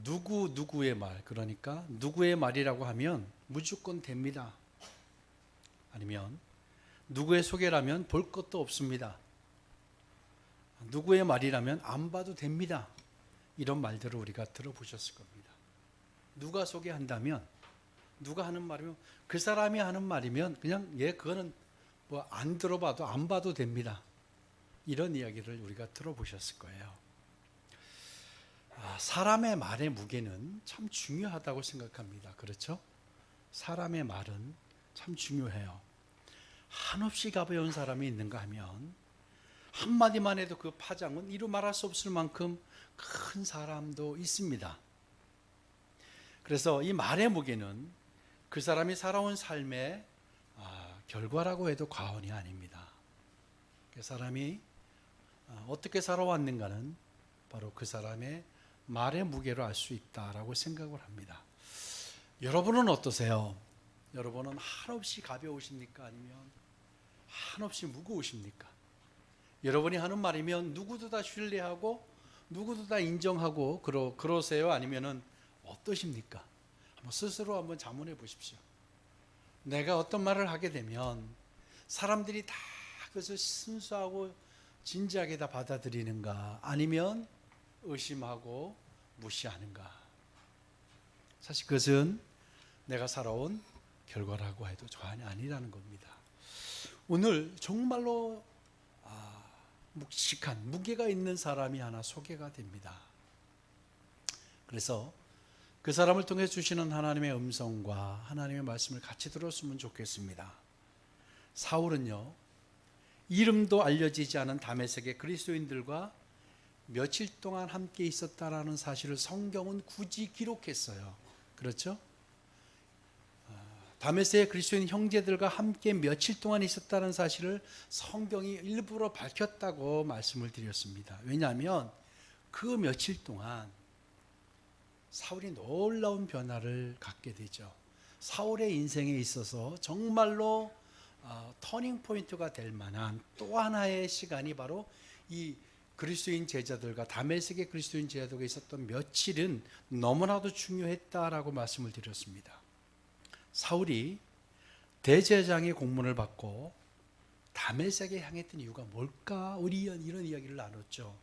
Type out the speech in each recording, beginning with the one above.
누구의 말, 그러니까 누구의 말이라고 하면 무조건 됩니다. 아니면 누구의 소개라면 볼 것도 없습니다. 누구의 말이라면 안 봐도 됩니다. 이런 말들을 우리가 들어보셨을 겁니다. 누가 소개한다면, 누가 하는 말이면, 그 사람이 하는 말이면 그냥 그거는 뭐 안 들어봐도 안 봐도 됩니다. 이런 이야기를 우리가 들어보셨을 거예요. 사람의 말의 무게는 참 중요하다고 생각합니다. 그렇죠? 사람의 말은 참 중요해요. 한없이 가벼운 사람이 있는가 하면 한마디만 해도 그 파장은 이루 말할 수 없을 만큼 큰 사람도 있습니다. 그래서 이 말의 무게는 그 사람이 살아온 삶의 결과라고 해도 과언이 아닙니다. 그 사람이 어떻게 살아왔는가는 바로 그 사람의 말의 무게로 알 수 있다라고 생각을 합니다. 여러분은 어떠세요? 여러분은 한없이 가벼우십니까? 아니면 한없이 무거우십니까? 여러분이 하는 말이면 누구도 다 신뢰하고 누구도 다 인정하고 그러세요? 아니면은 어떠십니까? 스스로 한번 자문해 보십시오. 내가 어떤 말을 하게 되면 사람들이 다 그것을 순수하고 진지하게 다 받아들이는가, 아니면 의심하고 무시하는가. 사실 그것은 내가 살아온 결과라고 해도 전혀 아니라는 겁니다. 오늘 정말로 묵직한 무게가 있는 사람이 하나 소개가 됩니다. 그래서 그 사람을 통해 주시는 하나님의 음성과 하나님의 말씀을 같이 들었으면 좋겠습니다. 사울은요, 이름도 알려지지 않은 다메섹의 그리스도인들과 며칠 동안 함께 있었다라는 사실을 성경은 굳이 기록했어요. 그렇죠? 다메섹의 그리스도인 형제들과 함께 며칠 동안 있었다는 사실을 성경이 일부러 밝혔다고 말씀을 드렸습니다. 왜냐하면 그 며칠 동안 사울이 놀라운 변화를 갖게 되죠. 사울의 인생에 있어서 정말로 터닝 포인트가 될 만한 또 하나의 시간이 바로 이 그리스도인 제자들과 다메섹의 그리스도인 제자들과 있었던 며칠은 너무나도 중요했다라고 말씀을 드렸습니다. 사울이 대제사장의 공문을 받고 다메섹에 향했던 이유가 뭘까? 우리 이런 이야기를 나눴죠.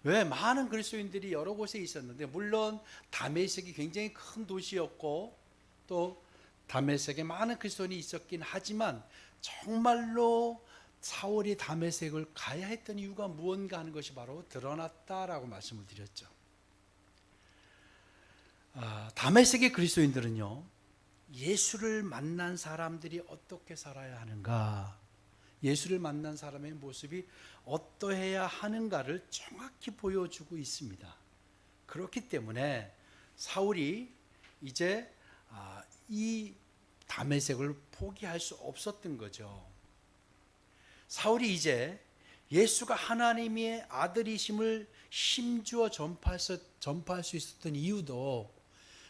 왜? 많은 그리스도인들이 여러 곳에 있었는데, 물론 다메섹이 굉장히 큰 도시였고 또 다메섹에 많은 그리스도인이 있었긴 하지만 정말로 사울이 다메섹을 가야 했던 이유가 무언가 하는 것이 바로 드러났다라고 말씀을 드렸죠. 다메섹의 그리스도인들은요, 예수를 만난 사람들이 어떻게 살아야 하는가, 예수를 만난 사람의 모습이 어떠해야 하는가를 정확히 보여주고 있습니다. 그렇기 때문에 사울이 이제 이 다메섹을 포기할 수 없었던 거죠. 사울이 이제 예수가 하나님의 아들이심을 힘주어 전파할 수 있었던 이유도,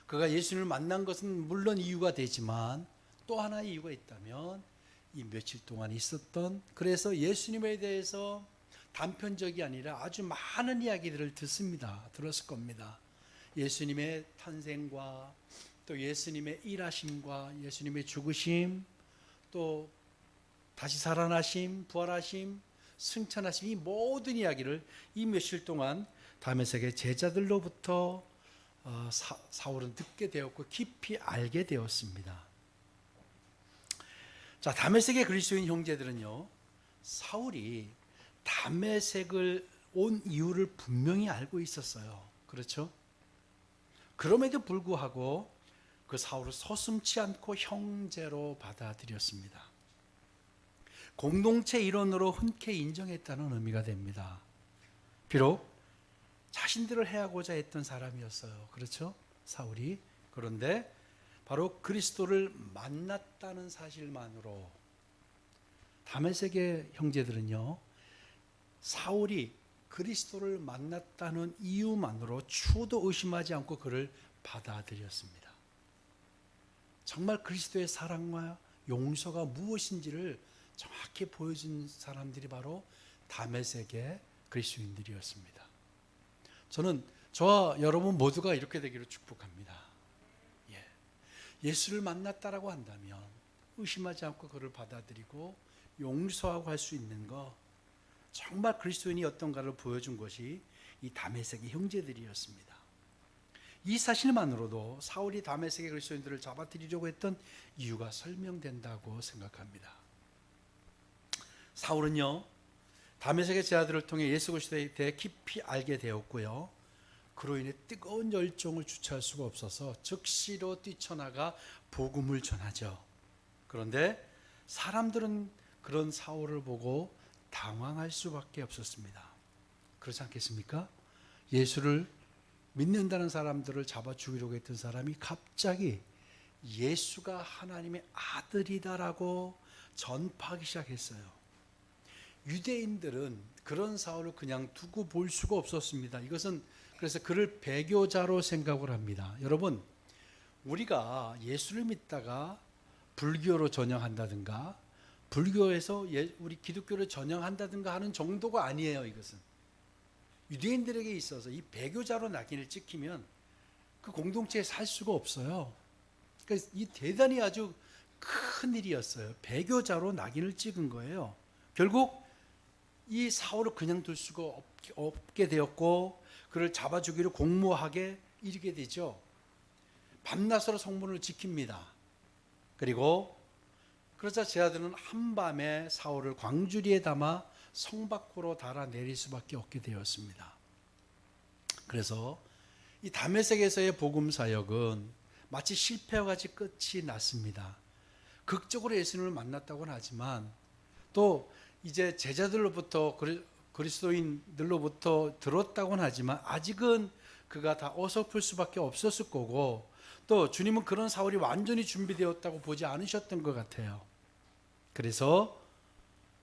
그가 예수님을 만난 것은 물론 이유가 되지만 또 하나의 이유가 있다면 이 며칠 동안 있었던, 그래서 예수님에 대해서 단편적이 아니라 아주 많은 이야기들을 들었을 겁니다. 예수님의 탄생과 또 예수님의 일하심과 예수님의 죽으심, 또 다시 살아나심, 부활하심, 승천하심, 이 모든 이야기를 이 며칠 동안 다메섹의 제자들로부터 사울은 듣게 되었고 깊이 알게 되었습니다. 자, 다메섹의 그리스도인 형제들은요, 사울이 다메섹을 온 이유를 분명히 알고 있었어요. 그렇죠? 그럼에도 불구하고 그 사울을 서슴지 않고 형제로 받아들였습니다. 공동체 일원으로 흔쾌히 인정했다는 의미가 됩니다. 비록 자신들을 해하고자 했던 사람이었어요. 그렇죠? 사울이. 그런데 바로 그리스도를 만났다는 사실만으로 다메섹의 형제들은요, 사울이 그리스도를 만났다는 이유만으로 추도 의심하지 않고 그를 받아들였습니다. 정말 그리스도의 사랑과 용서가 무엇인지를 정확히 보여준 사람들이 바로 다메섹의 그리스도인들이었습니다. 저는 저와 여러분 모두가 이렇게 되기를 축복합니다. 예수를 만났다라고 한다면 의심하지 않고 그를 받아들이고 용서하고 할 수 있는 거, 정말 그리스도인이 어떤가를 보여준 것이 이 다메섹의 형제들이었습니다. 이 사실만으로도 사울이 다메섹의 그리스도인들을 잡아들이려고 했던 이유가 설명된다고 생각합니다. 사울은요, 다메섹의 제자들을 통해 예수 그리스도에 대해 깊이 알게 되었고요, 그로 인해 뜨거운 열정을 주체할 수가 없어서 즉시로 뛰쳐나가 복음을 전하죠. 그런데 사람들은 그런 사울을 보고 당황할 수밖에 없었습니다. 그렇지 않겠습니까? 예수를 믿는다는 사람들을 잡아 죽이려고 했던 사람이 갑자기 예수가 하나님의 아들이다라고 전파하기 시작했어요. 유대인들은 그런 사울을 그냥 두고 볼 수가 없었습니다. 이것은 그래서 그를 배교자로 생각을 합니다. 여러분, 우리가 예수를 믿다가 불교로 전향한다든가 불교에서 우리 기독교를 전향한다든가 하는 정도가 아니에요. 이것은 유대인들에게 있어서 이 배교자로 낙인을 찍히면 그 공동체에 살 수가 없어요. 그러니까 이 대단히 아주 큰 일이었어요. 배교자로 낙인을 찍은 거예요. 결국 이 사울을 그냥 둘 수가 없게 되었고 그를 잡아주기를 공모하게 이르게 되죠. 밤낮으로 성문을 지킵니다. 그리고 그러자 제자들은 한밤에 사울을 광주리에 담아 성 밖으로 달아내릴 수밖에 없게 되었습니다. 그래서 이 다메섹에서의 복음 사역은 마치 실패와 같이 끝이 났습니다. 극적으로 예수님을 만났다고는 하지만 또 이제 제자들로부터 그리스도인들로부터 들었다고는 하지만 아직은 그가 다 어설플 수밖에 없었을 거고, 또 주님은 그런 사울이 완전히 준비되었다고 보지 않으셨던 것 같아요. 그래서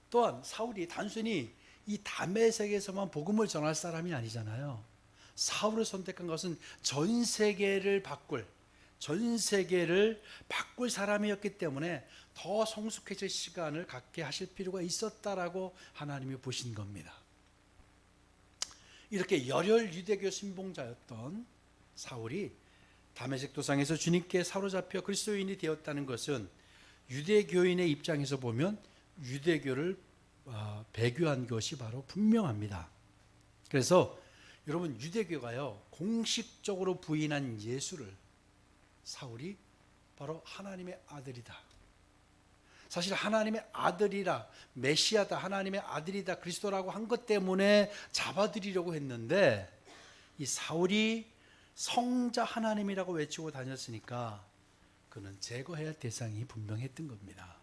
또한 사울이 단순히 이 다메섹에서만 복음을 전할 사람이 아니잖아요. 사울을 선택한 것은 전 세계를 바꿀 사람이었기 때문에 더 성숙해질 시간을 갖게 하실 필요가 있었다라고 하나님이 보신 겁니다. 이렇게 열혈 유대교 신봉자였던 사울이 다메섹 도상에서 주님께 사로잡혀 그리스도인이 되었다는 것은 유대교인의 입장에서 보면 유대교를 배교한 것이 바로 분명합니다. 그래서 여러분, 유대교가요 공식적으로 부인한 예수를 사울이 바로 하나님의 아들이다, 사실 하나님의 아들이라, 메시아다, 하나님의 아들이다, 그리스도라고 한 것 때문에 잡아들이려고 했는데, 이 사울이 성자 하나님이라고 외치고 다녔으니까 그는 제거해야 할 대상이 분명했던 겁니다.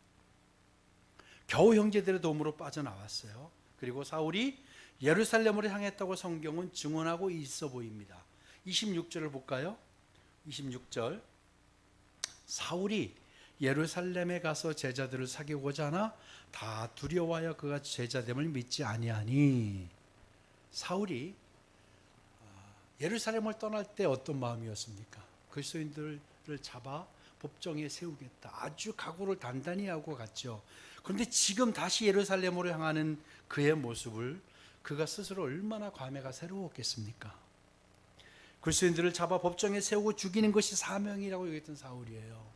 겨우 형제들의 도움으로 빠져나왔어요. 그리고 사울이 예루살렘으로 향했다고 성경은 증언하고 있어 보입니다. 26절을 볼까요? 26절, 사울이 예루살렘에 가서 제자들을 사귀고자 하나 다 두려워하여 그가 제자됨을 믿지 아니하니. 사울이 예루살렘을 떠날 때 어떤 마음이었습니까? 그리스도인들을 잡아 법정에 세우겠다, 아주 각오를 단단히 하고 갔죠. 그런데 지금 다시 예루살렘으로 향하는 그의 모습을 그가 스스로 얼마나 감회가 새로웠겠습니까? 그리스도인들을 잡아 법정에 세우고 죽이는 것이 사명이라고 여겼던 사울이에요.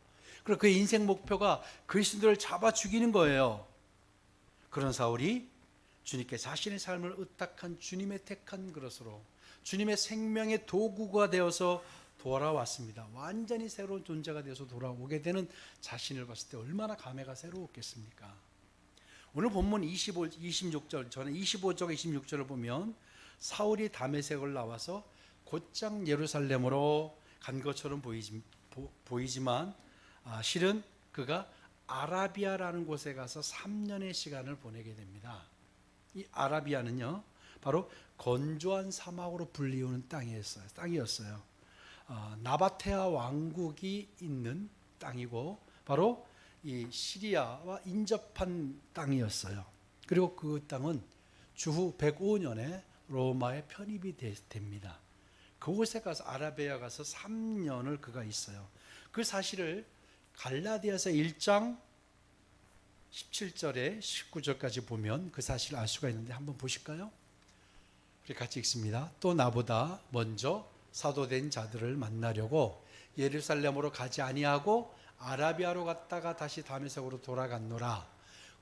그리고 그의 인생 목표가 그리스도인들을 잡아 죽이는 거예요. 그런 사울이 주님께 자신의 삶을 의탁한 주님의 택한 그릇으로 주님의 생명의 도구가 되어서 돌아왔습니다. 완전히 새로운 존재가 되어서 돌아오게 되는 자신을 봤을 때 얼마나 감회가 새로웠겠습니까? 오늘 본문 26절, 저는 25절, 26절을 보면 사울이 다메섹을 나와서 곧장 예루살렘으로 간 것처럼 보이지만 실은 그가 아라비아라는 곳에 가서 3년의 시간을 보내게 됩니다. 이 아라비아는요 바로 건조한 사막으로 불리우는 땅이었어요. 나바테아 왕국이 있는 땅이고 바로 이 시리아와 인접한 땅이었어요. 그리고 그 땅은 주후 105년에 로마에 편입이 됩니다. 그곳에 가서 아라비아 가서 3년을 그가 있어요. 그 사실을 갈라디아서 1장 17절에 19절까지 보면 그 사실을 알 수가 있는데 한번 보실까요? 우리 같이 읽습니다. 또 나보다 먼저 사도된 자들을 만나려고 예루살렘으로 가지 아니하고 아라비아로 갔다가 다시 다메섹으로 돌아갔노라.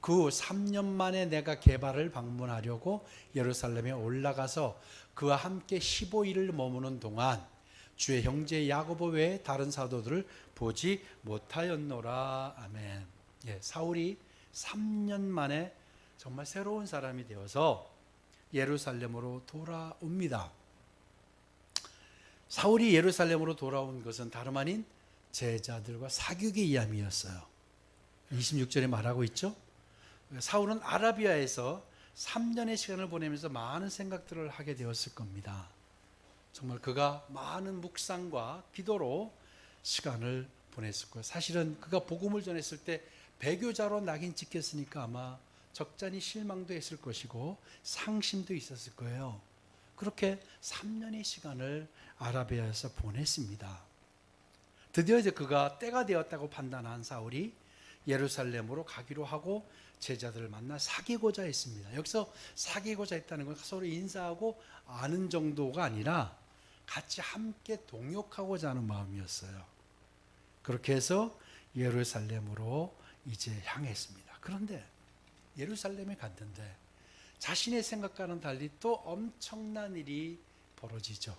그 후 3년 만에 내가 게바를 방문하려고 예루살렘에 올라가서 그와 함께 15일을 머무는 동안 주의 형제 야고보 외에 다른 사도들을 보지 못하였노라. 아멘. 사울이 3년 만에 정말 새로운 사람이 되어서 예루살렘으로 돌아옵니다. 사울이 예루살렘으로 돌아온 것은 다름 아닌 제자들과 사귀기 위함이었어요. 26절에 말하고 있죠. 사울은 아라비아에서 3년의 시간을 보내면서 많은 생각들을 하게 되었을 겁니다. 정말 그가 많은 묵상과 기도로 시간을 보냈을 거예요. 사실은 그가 복음을 전했을 때 배교자로 낙인 찍혔으니까 아마 적잖이 실망도 했을 것이고 상심도 있었을 거예요. 그렇게 3년의 시간을 아라비아에서 보냈습니다. 드디어 이제 그가 때가 되었다고 판단한 사울이 예루살렘으로 가기로 하고 제자들을 만나 사귀고자 했습니다. 여기서 사귀고자 했다는 건 서로 인사하고 아는 정도가 아니라 같이 함께 동역하고자 하는 마음이었어요. 그렇게 해서 예루살렘으로 이제 향했습니다. 그런데 예루살렘에 갔는데 자신의 생각과는 달리 또 엄청난 일이 벌어지죠.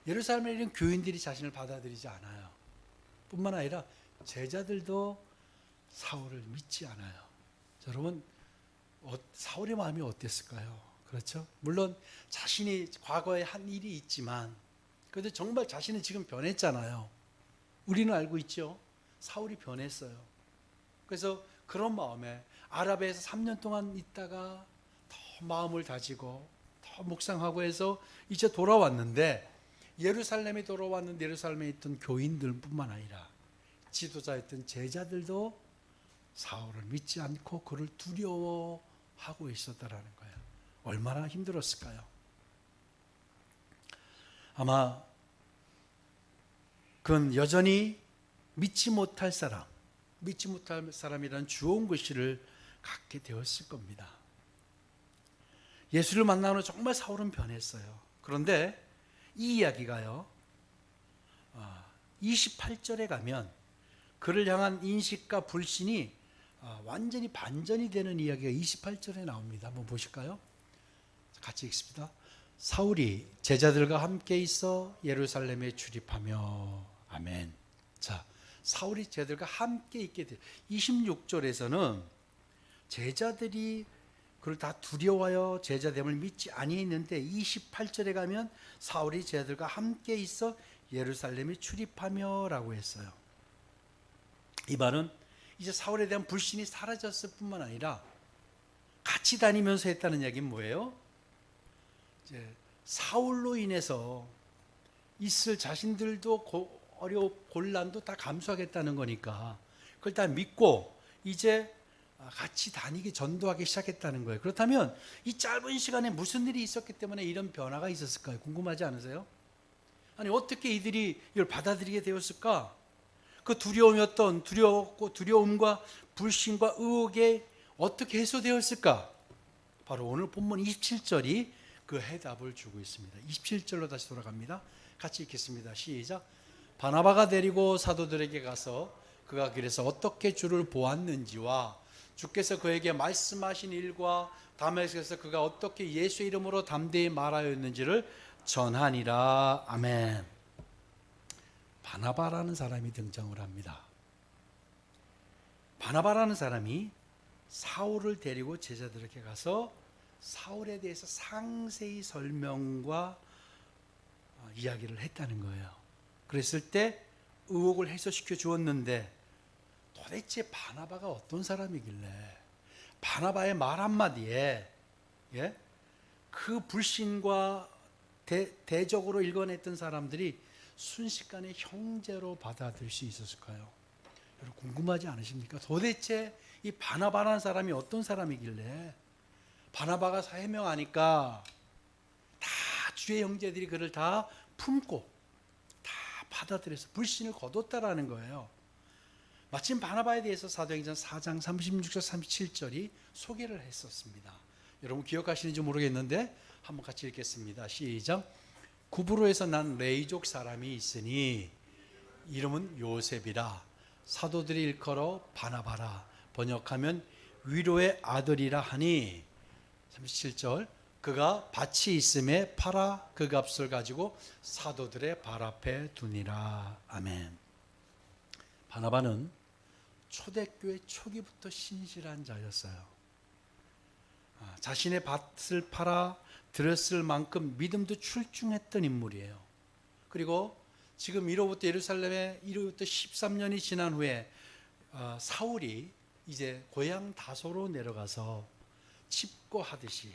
예루살렘에 있는 교인들이 자신을 받아들이지 않아요. 뿐만 아니라 제자들도 사울을 믿지 않아요. 여러분, 사울의 마음이 어땠을까요? 그렇죠? 물론 자신이 과거에 한 일이 있지만 그래도 정말 자신은 지금 변했잖아요. 우리는 알고 있죠. 사울이 변했어요. 그래서 그런 마음에 아라비아에서 3년 동안 있다가 더 마음을 다지고 더 묵상하고 해서 이제 돌아왔는데, 예루살렘에 돌아왔는데 예루살렘에 있던 교인들뿐만 아니라 지도자였던 제자들도 사울을 믿지 않고 그를 두려워하고 있었다라는 거예요. 얼마나 힘들었을까요? 아마 그건 여전히 믿지 못할 사람이라는 주온 글씨를 갖게 되었을 겁니다. 예수를 만나는 정말 사울은 변했어요. 그런데 이 이야기가요, 28절에 가면 그를 향한 인식과 불신이 완전히 반전이 되는 이야기가 28절에 나옵니다. 한번 보실까요? 같이 읽습니다. 사울이 제자들과 함께 있어 예루살렘에 출입하며. 아멘. 자, 사울이 제자들과 함께 있게 돼. 26절에서는 제자들이 그를 다 두려워하여 제자됨을 믿지 아니했는데 28절에 가면 사울이 제자들과 함께 있어 예루살렘에 출입하며 라고 했어요. 이 말은 이제 사울에 대한 불신이 사라졌을 뿐만 아니라 같이 다니면서 했다는 이야기는 뭐예요? 이제 사울로 인해서 있을 자신들도 곤란도 다 감수하겠다는 거니까 그걸 다 믿고 이제 같이 다니기, 전도하기 시작했다는 거예요. 그렇다면 이 짧은 시간에 무슨 일이 있었기 때문에 이런 변화가 있었을까요? 궁금하지 않으세요? 아니, 어떻게 이들이 이걸 받아들이게 되었을까? 그 두려움과 불신과 의혹에 어떻게 해소되었을까? 바로 오늘 본문 27절이 그 해답을 주고 있습니다. 27절로 다시 돌아갑니다. 같이 읽겠습니다. 시작. 바나바가 데리고 사도들에게 가서 그가 길에서 어떻게 주를 보았는지와 주께서 그에게 말씀하신 일과 다메섹에서 그가 어떻게 예수의 이름으로 담대히 말하였는지를 전하니라. 아멘. 바나바라는 사람이 등장을 합니다. 바나바라는 사람이 사울을 데리고 제자들에게 가서 사울에 대해서 상세히 설명과 이야기를 했다는 거예요. 그랬을 때 의혹을 해소시켜 주었는데 도대체 바나바가 어떤 사람이길래 바나바의 말 한마디에 그 불신과 대적으로 일관했던 사람들이 순식간에 형제로 받아들일 수 있었을까요? 여러분 궁금하지 않으십니까? 도대체 이 바나바라는 사람이 어떤 사람이길래 바나바가 해명하니까 다 주의 형제들이 그를 다 품고 다 받아들여서 불신을 거뒀다라는 거예요. 마침 바나바에 대해서 사도행전 4장 36절 37절이 소개를 했었습니다. 여러분 기억하시는지 모르겠는데 한번 같이 읽겠습니다. 시작. 구브로에서 난 레이족 사람이 있으니 이름은 요셉이라. 사도들이 일컬어 바나바라. 번역하면 위로의 아들이라 하니. 37절. 그가 밭이 있음에 팔아 그 값을 가지고 사도들의 발 앞에 두니라. 아멘. 바나바는 초대교회 초기부터 신실한 자였어요. 자신의 밭을 팔아 들었을 만큼 믿음도 출중했던 인물이에요. 그리고 지금 이로부터 예루살렘에 이로부터 13년이 지난 후에 사울이 이제 고향 다소로 내려가서 집고하듯이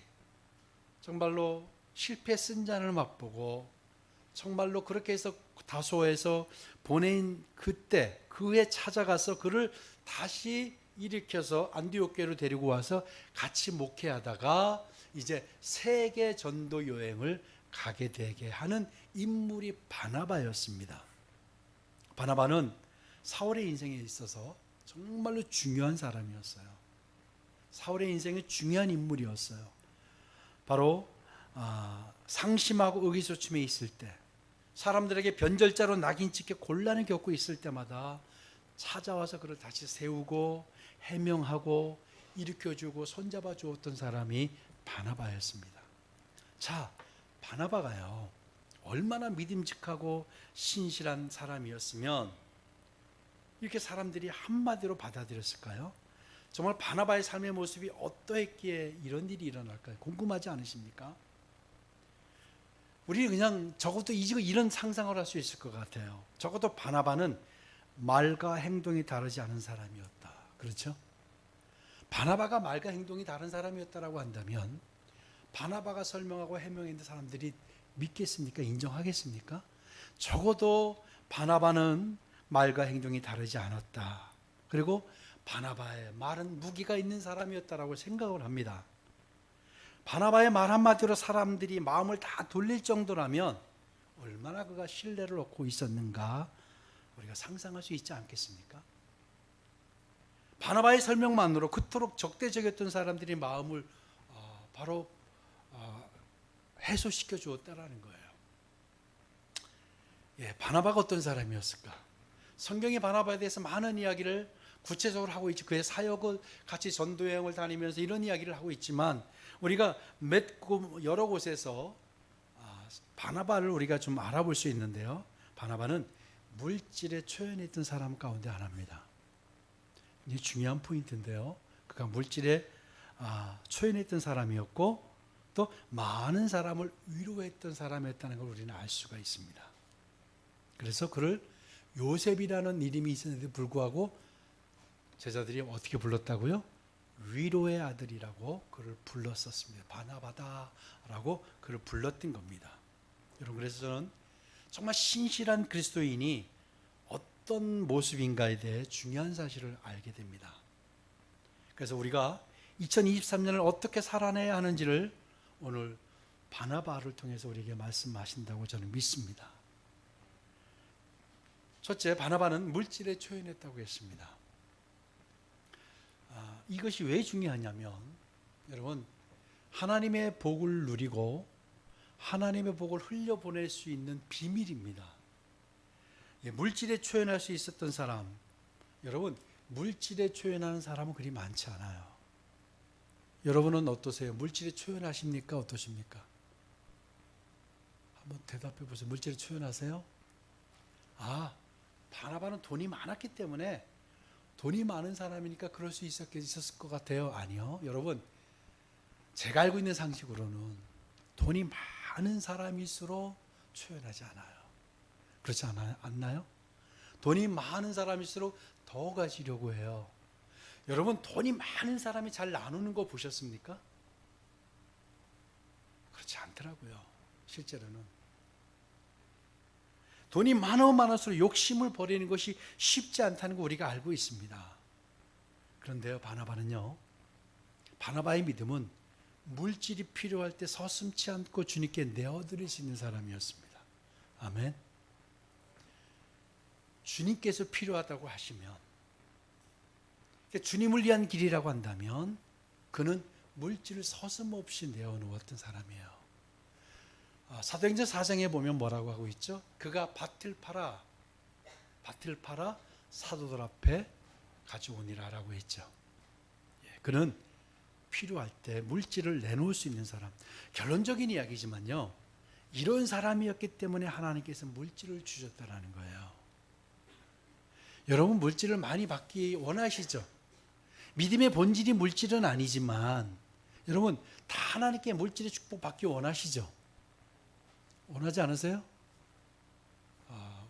정말로 실패 쓴 잔을 맛보고 정말로 그렇게 해서 다소에서 보낸 그때 그 해 찾아가서 그를 다시 일으켜서 안디옥교로 데리고 와서 같이 목회하다가 이제 세계 전도 여행을 가게 되게 하는 인물이 바나바였습니다. 바나바는 사울의 인생에 있어서 정말로 중요한 사람이었어요. 사울의 인생에 중요한 인물이었어요. 바로 상심하고 의기소침해 있을 때, 사람들에게 변절자로 낙인 찍혀 곤란을 겪고 있을 때마다 찾아와서 그를 다시 세우고 해명하고 일으켜주고 손잡아 주었던 사람이 바나바였습니다. 자, 바나바가요 얼마나 믿음직하고 신실한 사람이었으면 이렇게 사람들이 한마디로 받아들였을까요? 정말 바나바의 삶의 모습이 어떠했기에 이런 일이 일어날까요? 궁금하지 않으십니까? 우리 그냥 적어도 이런 상상을 할 수 있을 것 같아요. 적어도 바나바는 말과 행동이 다르지 않은 사람이었다. 그렇죠? 바나바가 말과 행동이 다른 사람이었다라고 한다면 바나바가 설명하고 해명했는데 사람들이 믿겠습니까? 인정하겠습니까? 적어도 바나바는 말과 행동이 다르지 않았다. 그리고 바나바의 말은 무기가 있는 사람이었다라고 생각을 합니다. 바나바의 말 한마디로 사람들이 마음을 다 돌릴 정도라면 얼마나 그가 신뢰를 얻고 있었는가 우리가 상상할 수 있지 않겠습니까? 바나바의 설명만으로 그토록 적대적이었던 사람들이 마음을 바로 해소시켜 주었다라는 거예요. 예, 바나바가 어떤 사람이었을까? 성경이 바나바에 대해서 많은 이야기를 구체적으로 하고 있지. 그의 사역을 같이 전도여행을 다니면서 이런 이야기를 하고 있지만 우리가 여러 곳에서 바나바를 우리가 좀 알아볼 수 있는데요. 바나바는 물질에 초연했던 사람 가운데 하나입니다. 이게 중요한 포인트인데요. 그가 물질에 초연했던 사람이었고 또 많은 사람을 위로했던 사람이었다는 걸 우리는 알 수가 있습니다. 그래서 그를 요셉이라는 이름이 있었는데 불구하고 제자들이 어떻게 불렀다고요? 위로의 아들이라고 그를 불렀었습니다. 바나바다라고 그를 불렀던 겁니다. 여러분, 그래서 저는 정말 신실한 그리스도인이 어떤 모습인가에 대해 중요한 사실을 알게 됩니다. 그래서 우리가 2023년을 어떻게 살아내야 하는지를 오늘 바나바를 통해서 우리에게 말씀하신다고 저는 믿습니다. 첫째, 바나바는 물질에 초연했다고 했습니다. 이것이 왜 중요하냐면 여러분, 하나님의 복을 누리고 하나님의 복을 흘려보낼 수 있는 비밀입니다. 물질에 초연할 수 있었던 사람, 여러분 물질에 초연하는 사람은 그리 많지 않아요. 여러분은 어떠세요? 물질에 초연하십니까? 어떠십니까? 한번 대답해 보세요. 물질에 초연하세요? 바나바는 돈이 많았기 때문에 돈이 많은 사람이니까 그럴 수 있었을 것 같아요. 아니요. 여러분, 제가 알고 있는 상식으로는 돈이 많은 사람일수록 초연하지 않아요. 그렇지 않나요? 돈이 많은 사람일수록 더 가지려고 해요. 여러분, 돈이 많은 사람이 잘 나누는 거 보셨습니까? 그렇지 않더라고요. 실제로는. 돈이 많을수록 욕심을 버리는 것이 쉽지 않다는 거 우리가 알고 있습니다. 그런데요, 바나바는요, 바나바의 믿음은 물질이 필요할 때 서슴지 않고 주님께 내어드릴 수 있는 사람이었습니다. 아멘. 주님께서 필요하다고 하시면, 주님을 위한 길이라고 한다면 그는 물질을 서슴없이 내어놓았던 사람이에요. 사도행전 4장에 보면 뭐라고 하고 있죠? 그가 밭을 팔아 사도들 앞에 가져오니라라고 했죠. 그는 필요할 때 물질을 내놓을 수 있는 사람. 결론적인 이야기지만요, 이런 사람이었기 때문에 하나님께서 물질을 주셨다라는 거예요. 여러분, 물질을 많이 받기 원하시죠? 믿음의 본질이 물질은 아니지만 여러분, 다 하나님께 물질의 축복 받기 원하시죠? 원하지 않으세요?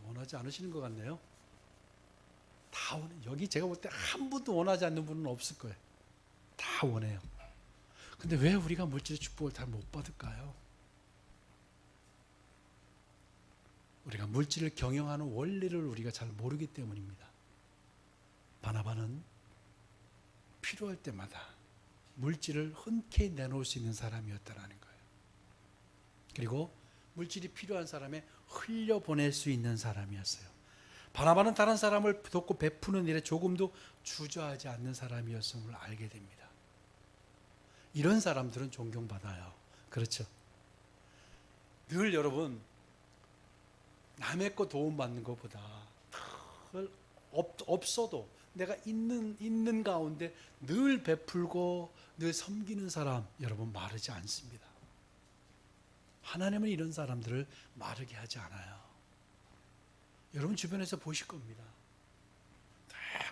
원하지 않으시는 것 같네요. 다 원해. 여기 제가 볼 때 한 분도 원하지 않는 분은 없을 거예요. 다 원해요. 근데 왜 우리가 물질의 축복을 잘 못 받을까요? 우리가 물질을 경영하는 원리를 우리가 잘 모르기 때문입니다. 바나바는 필요할 때마다 물질을 흔쾌히 내놓을 수 있는 사람이었다라는 거예요. 그리고 물질이 필요한 사람에 흘려보낼 수 있는 사람이었어요. 바나바는 다른 사람을 돕고 베푸는 일에 조금도 주저하지 않는 사람이었음을 알게 됩니다. 이런 사람들은 존경받아요. 그렇죠? 늘 여러분, 남의 거 도움받는 것보다 없어도 내가 있는 가운데 늘 베풀고 늘 섬기는 사람, 여러분 마르지 않습니다. 하나님은 이런 사람들을 마르게 하지 않아요. 여러분 주변에서 보실 겁니다.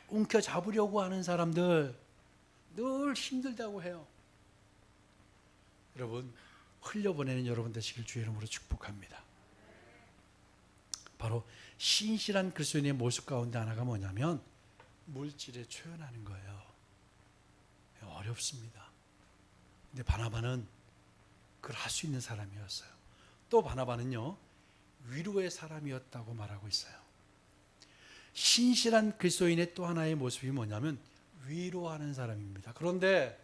움켜잡으려고 하는 사람들 늘 힘들다고 해요. 여러분, 흘려보내는 여러분 되시길 주의 이름으로 축복합니다. 바로 신실한 그리스도인의 모습 가운데 하나가 뭐냐면 물질에 초연하는 거예요. 어렵습니다. 근데 바나바는 그걸 할 수 있는 사람이었어요. 또 바나바는요, 위로의 사람이었다고 말하고 있어요. 신실한 그리스도인의 또 하나의 모습이 뭐냐면 위로하는 사람입니다. 그런데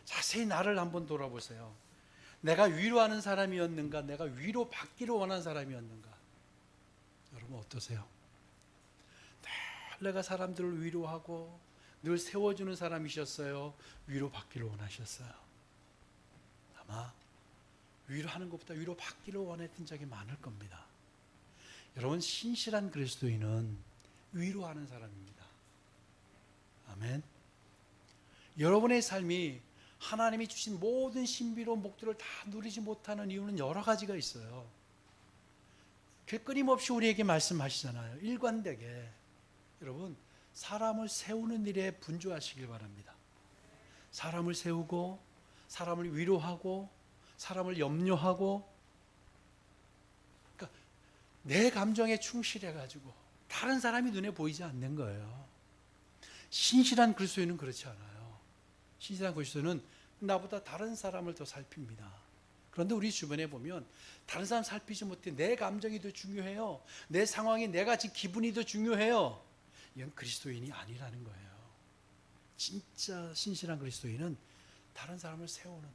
자세히 나를 한번 돌아보세요. 내가 위로하는 사람이었는가? 내가 위로받기를 원하는 사람이었는가? 여러분 어떠세요? 늘 내가 사람들을 위로하고 늘 세워주는 사람이셨어요? 위로받기를 원하셨어요? 아마 위로하는 것보다 위로받기를 원했던 적이 많을 겁니다. 여러분, 신실한 그리스도인은 위로하는 사람입니다. 아멘. 여러분의 삶이 하나님이 주신 모든 신비로운 목들을 다 누리지 못하는 이유는 여러 가지가 있어요. 끊임없이 우리에게 말씀하시잖아요. 일관되게. 여러분, 사람을 세우는 일에 분주하시길 바랍니다. 사람을 세우고 사람을 위로하고 사람을 염려하고, 그러니까 내 감정에 충실해가지고 다른 사람이 눈에 보이지 않는 거예요. 신실한 그리스도인은 그렇지 않아요. 신실한 그리스도인은 나보다 다른 사람을 더 살핍니다. 그런데 우리 주변에 보면 다른 사람 살피지 못해 내 감정이 더 중요해요. 내 상황이, 내가 지금 기분이 더 중요해요. 이건 그리스도인이 아니라는 거예요. 진짜 신실한 그리스도인은 다른 사람을 세우는,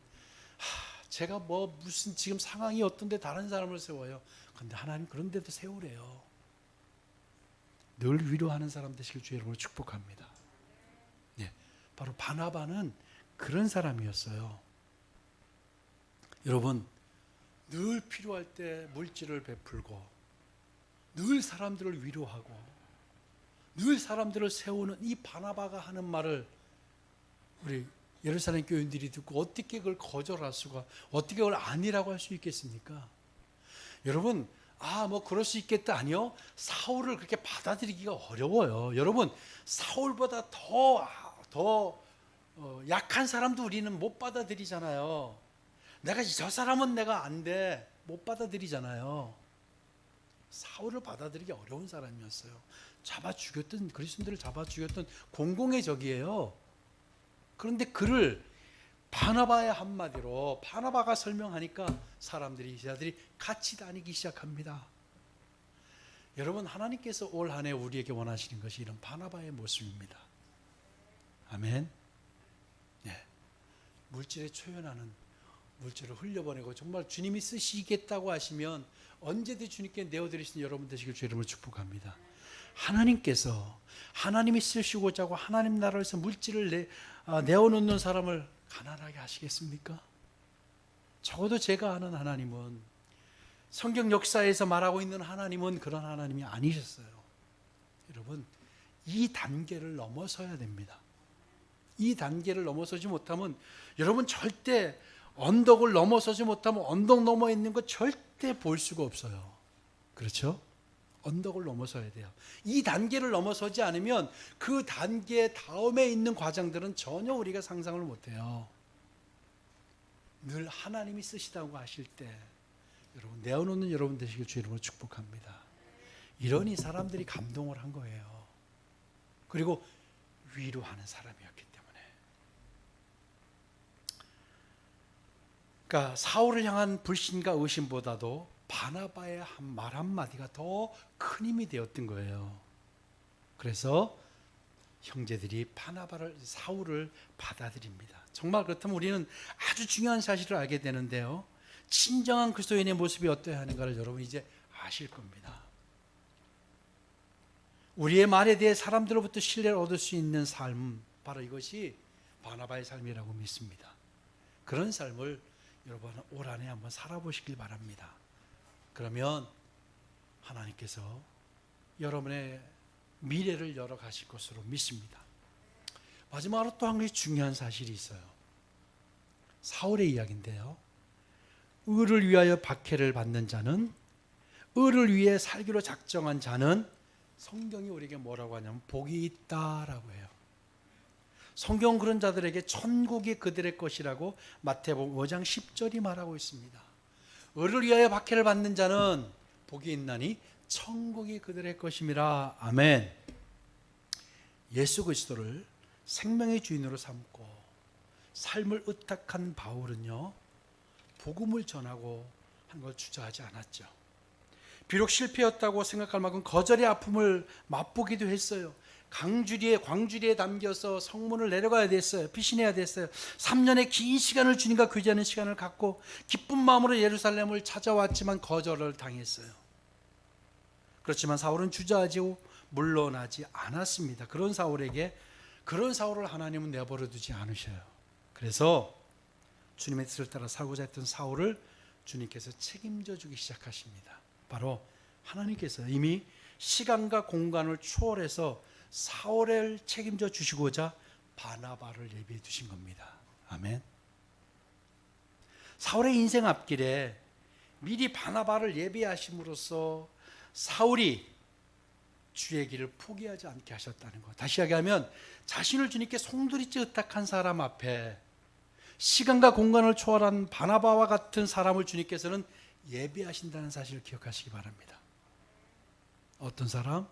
제가 무슨 지금 상황이 어떤데 다른 사람을 세워요. 그런데 하나님 그런 데도 세우래요. 늘 위로하는 사람 되시길 주의 이름으로 축복합니다. 네, 바로 바나바는 그런 사람이었어요. 여러분, 늘 필요할 때 물질을 베풀고 늘 사람들을 위로하고 늘 사람들을 세우는 이 바나바가 하는 말을 우리 예루살렘 교인들이 듣고 어떻게 그걸 거절할 수가, 어떻게 그걸 아니라고 할 수 있겠습니까? 여러분, 그럴 수 있겠다. 아니요. 사울을 그렇게 받아들이기가 어려워요. 여러분, 사울보다 더 약한 사람도 우리는 못 받아들이잖아요. 저 사람은 내가 안 돼. 못 받아들이잖아요. 사울을 받아들이기 어려운 사람이었어요. 그리스도인들을 잡아 죽였던 공공의 적이에요. 그런데 그를 바나바의 한마디로, 바나바가 설명하니까 제자들이 같이 다니기 시작합니다. 여러분, 하나님께서 올 한 해 우리에게 원하시는 것이 이런 바나바의 모습입니다. 아멘. 네. 물질에 초연하는, 물질을 흘려보내고 정말 주님이 쓰시겠다고 하시면 언제든지 주님께 내어드리시는 여러분 되시길 주의 이름으로 축복합니다. 하나님께서 하나님이 쓰시고자 하고 하나님 나라에서 물질을 내어놓는 사람을 가난하게 하시겠습니까? 적어도 제가 아는 하나님은, 성경 역사에서 말하고 있는 하나님은 그런 하나님이 아니셨어요. 여러분, 이 단계를 넘어서야 됩니다. 이 단계를 넘어서지 못하면, 여러분 절대 언덕을 넘어서지 못하면 언덕 넘어 있는 거 절대 볼 수가 없어요. 그렇죠? 언덕을 넘어서야 돼요. 이 단계를 넘어서지 않으면 그 단계 다음에 있는 과정들은 전혀 우리가 상상을 못해요. 늘 하나님이 쓰시다고 하실 때 여러분 내어놓는 여러분 되시길 주 이름으로 축복합니다. 이러니 사람들이 감동을 한 거예요. 그리고 위로하는 사람이었기 때문에. 그러니까 사울을 향한 불신과 의심보다도 바나바의 말 한마디가 더 큰 힘이 되었던 거예요. 그래서 형제들이 사울을 받아들입니다. 정말 그렇다면 우리는 아주 중요한 사실을 알게 되는데요, 진정한 그리스도인의 모습이 어떠해야 하는가를 여러분 이제 아실 겁니다. 우리의 말에 대해 사람들로부터 신뢰를 얻을 수 있는 삶, 바로 이것이 바나바의 삶이라고 믿습니다. 그런 삶을 여러분 올 한해 한번 살아보시길 바랍니다. 그러면 하나님께서 여러분의 미래를 열어가실 것으로 믿습니다. 마지막으로 또 한 가지 중요한 사실이 있어요. 사울의 이야기인데요, 의를 위하여 박해를 받는 자는, 의를 위해 살기로 작정한 자는 성경이 우리에게 뭐라고 하냐면 복이 있다라고 해요. 성경 그런 자들에게 천국이 그들의 것이라고 마태복음 5장 10절이 말하고 있습니다. 의를 위하여 박해를 받는 자는 복이 있나니 천국이 그들의 것임이라. 아멘. 예수 그리스도를 생명의 주인으로 삼고 삶을 의탁한 바울은요, 복음을 전하고 한 걸 주저하지 않았죠. 비록 실패였다고 생각할 만큼 거절의 아픔을 맛보기도 했어요. 광주리에 담겨서 성문을 내려가야 됐어요. 피신해야 됐어요. 3년의 긴 시간을 주님과 교제하는 시간을 갖고 기쁜 마음으로 예루살렘을 찾아왔지만 거절을 당했어요. 그렇지만 사울은 주저하지 물러나지 않았습니다. 그런 사울을 하나님은 내버려 두지 않으셔요. 그래서 주님의 뜻을 따라 살고자 했던 사울을 주님께서 책임져 주기 시작하십니다. 바로 하나님께서 이미 시간과 공간을 초월해서 사울을 책임져 주시고자 바나바를 예비해 두신 겁니다. 아멘. 사울의 인생 앞길에 미리 바나바를 예비하심으로써 사울이 주의 길을 포기하지 않게 하셨다는 것. 다시 이야기하면 자신을 주님께 송두리째 의탁한 사람 앞에 시간과 공간을 초월한 바나바와 같은 사람을 주님께서는 예비하신다는 사실을 기억하시기 바랍니다. 어떤 사람?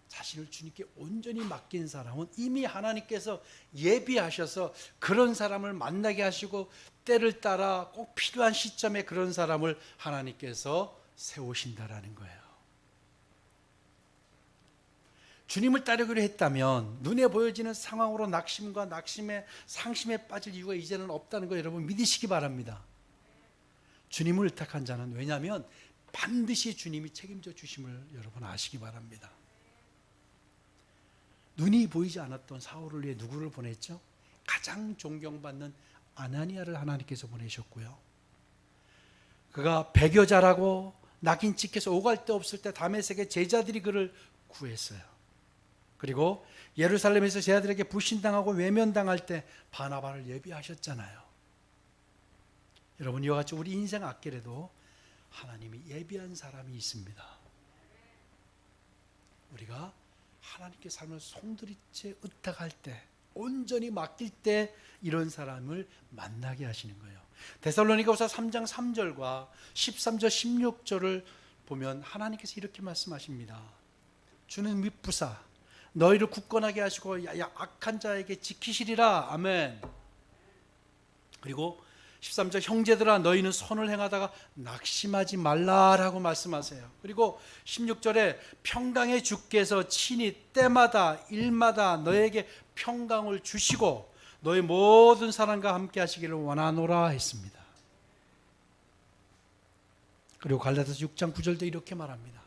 자신을 주님께 온전히 맡긴 사람은 이미 하나님께서 예비하셔서 그런 사람을 만나게 하시고 때를 따라 꼭 필요한 시점에 그런 사람을 하나님께서 세우신다라는 거예요. 주님을 따르기로 했다면 눈에 보여지는 상황으로 낙심과 상심에 빠질 이유가 이제는 없다는 거 여러분 믿으시기 바랍니다. 주님을 의탁한 자는, 왜냐하면 반드시 주님이 책임져 주심을 여러분 아시기 바랍니다. 눈이 보이지 않았던 사울을 위해 누구를 보냈죠? 가장 존경받는 아나니아를 하나님께서 보내셨고요. 그가 배교자라고 낙인 찍혀서 오갈 데 없을 때 다메섹의 제자들이 그를 구했어요. 그리고 예루살렘에서 제자들에게 불신당하고 외면당할 때 바나바를 예비하셨잖아요. 여러분, 이와 같이 우리 인생 앞길에도 하나님이 예비한 사람이 있습니다. 우리가 하나님께 삶을 송두리째 의탁할 때, 온전히 맡길 때 이런 사람을 만나게 하시는 거예요. 데살로니가후서 3장 3절과 13절 16절을 보면 하나님께서 이렇게 말씀하십니다. 주는 미쁘사 너희를 굳건하게 하시고 악한 자에게 지키시리라. 아멘. 그리고 13절 형제들아 너희는 선을 행하다가 낙심하지 말라라고 말씀하세요. 그리고 16절에 평강의 주께서 친히 때마다 일마다 너에게 평강을 주시고 너희 모든 사람과 함께 하시기를 원하노라 했습니다. 그리고 갈라디아서 6장 9절도 이렇게 말합니다.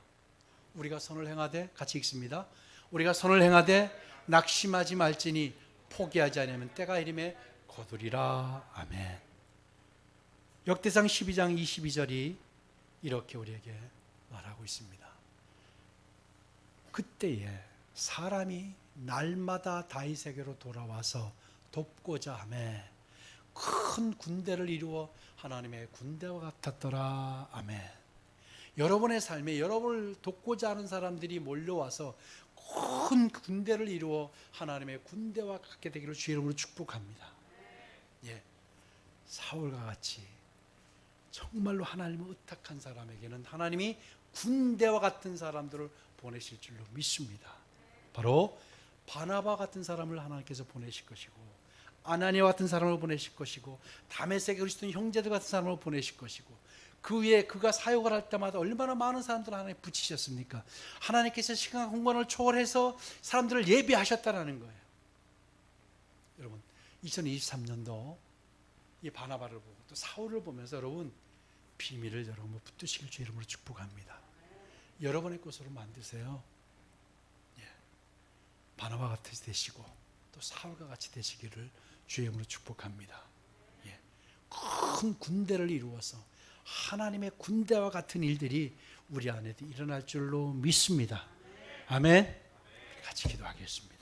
우리가 선을 행하되, 같이 읽습니다. 우리가 선을 행하되 낙심하지 말지니 포기하지 않으면 때가 이름에 거두리라. 아멘. 역대상 12장 22절이 이렇게 우리에게 말하고 있습니다. 그때에 사람이 날마다 다윗에게로 돌아와서 돕고자 하매 큰 군대를 이루어 하나님의 군대와 같았더라. 아멘. 여러분의 삶에 여러분을 돕고자 하는 사람들이 몰려와서 큰 군대를 이루어 하나님의 군대와 같게 되기를 주의 이름으로 축복합니다. 예, 사울과 같이 정말로 하나님을 의탁한 사람에게는 하나님이 군대와 같은 사람들을 보내실 줄로 믿습니다. 바로 바나바 같은 사람을 하나님께서 보내실 것이고, 아나니아 같은 사람을 보내실 것이고, 다메섹에 그리스도 형제들 같은 사람을 보내실 것이고, 그 위에 그가 사역을 할 때마다 얼마나 많은 사람들을 하나님 붙이셨습니까? 하나님께서 시간 공간을 초월해서 사람들을 예비하셨다는 거예요. 여러분, 2023년도 이 바나바를 보고 또 사울을 보면서 여러분 비밀을 여러분 붙드시길 주의 이름으로 축복합니다. 여러분의 것으로 만드세요. 예. 바나바 같이 되시고 또 사울과 같이 되시기를 주의 이름으로 축복합니다. 예. 큰 군대를 이루어서 하나님의 군대와 같은 일들이 우리 안에도 일어날 줄로 믿습니다. 아멘. 같이 기도하겠습니다.